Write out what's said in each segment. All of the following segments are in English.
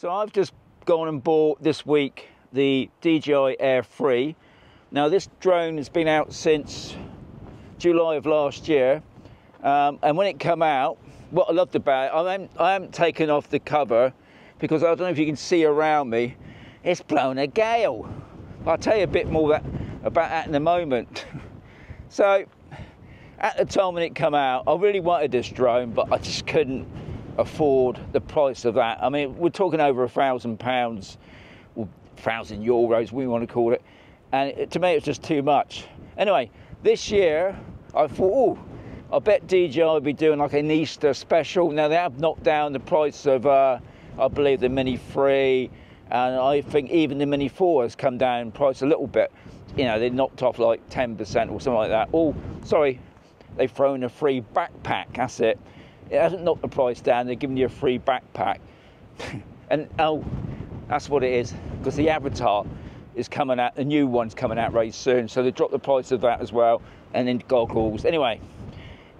So I've just gone and bought this week the DJI Air 3. Now this drone has been out since July of last year, and when it came out, what I loved about it, I haven't taken off the cover because I don't know if you can see around me, it's blown a gale. I'll tell you a bit more about that in a moment. So at the time when it came out, I really wanted this drone, but I just couldn't afford the price of that. I mean, we're talking over £1,000 or €1,000, whatever we want to call it, and to me it's just too much. Anyway, this year I thought, I bet DJI will be doing like an Easter special. Now they have knocked down the price of I believe the Mini 3, and I think even the Mini 4 has come down in price a little bit. You know, they knocked off like 10% or something like that. Oh, sorry, they've thrown a free backpack, that's it. It hasn't knocked the price down, they're giving you a free backpack. And oh, that's what it is, because the Avatar is coming out, the new one's coming out very soon, so they dropped the price of that as well, and then goggles. Anyway,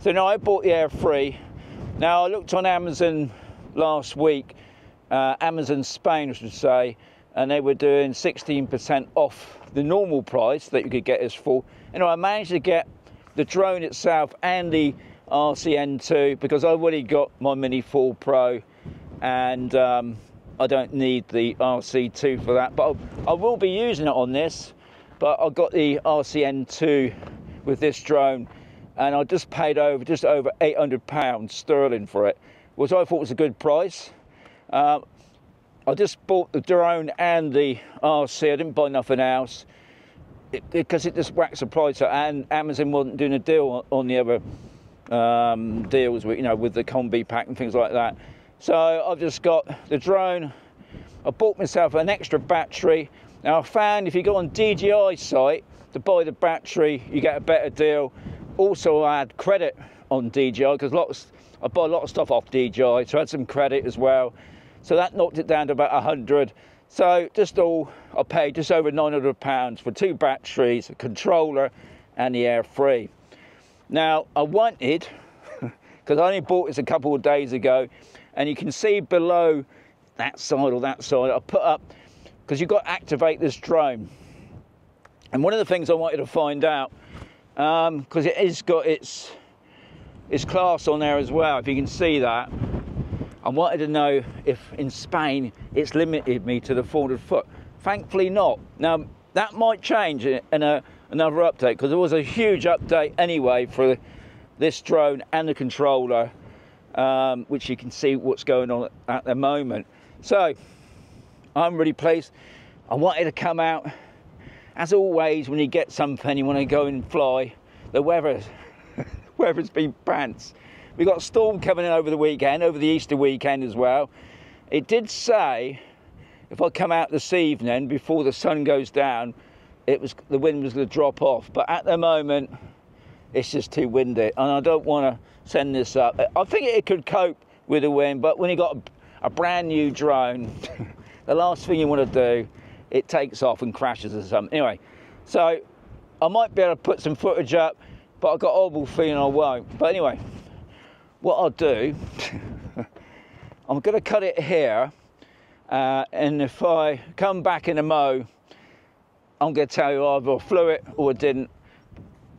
so now I bought the Air 3. Now I looked on Amazon last week, Amazon Spain I should say, and they were doing 16% off the normal price that you could get as full. Anyway, I managed to get the drone itself and the RCN2 because I've already got my Mini 4 Pro, and I don't need the RC2 for that, but I will be using it on this. But I got the RCN2 with this drone, and I just paid just over £800 sterling for it, which I thought was a good price. I just bought the drone and the RC. I didn't buy nothing else because it just whacks the price up, and Amazon wasn't doing a deal on the other deals with, you know, with the combi pack and things like that. So I've just got the drone. I bought myself an extra battery. Now I found if you go on DJI site to buy the battery, you get a better deal. Also I had credit on DJI because I buy a lot of stuff off DJI, so I had some credit as well. So that knocked it down to about 100. So I paid just over £900 for 2 batteries, a controller, and the Air 3. Now I wanted, because I only bought this a couple of days ago, and you can see below that side or that side, I put up, because you've got to activate this drone. And one of the things I wanted to find out, because it has got its class on there as well, if you can see that, I wanted to know if in Spain it's limited me to the 400 foot. Thankfully not. Now that might change in another update, because there was a huge update anyway for this drone and the controller, which you can see what's going on at the moment. So I'm really pleased. I wanted to come out. As always, when you get something you want to go and fly, the weather's been pants. We got a storm coming in over the weekend, over the Easter weekend as well. It did say if I come out this evening before the sun goes down, the wind was going to drop off. But at the moment, it's just too windy, and I don't want to send this up. I think it could cope with the wind, but when you got a brand new drone, the last thing you want to do, it takes off and crashes or something. Anyway, so I might be able to put some footage up, but I've got a horrible feeling I won't. But anyway, what I'll do, I'm going to cut it here, and if I come back in a mo, I'm going to tell you either I flew it or I didn't.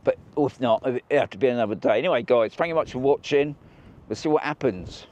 But if not, it'll have to be another day. Anyway, guys, thank you much for watching. We'll see what happens.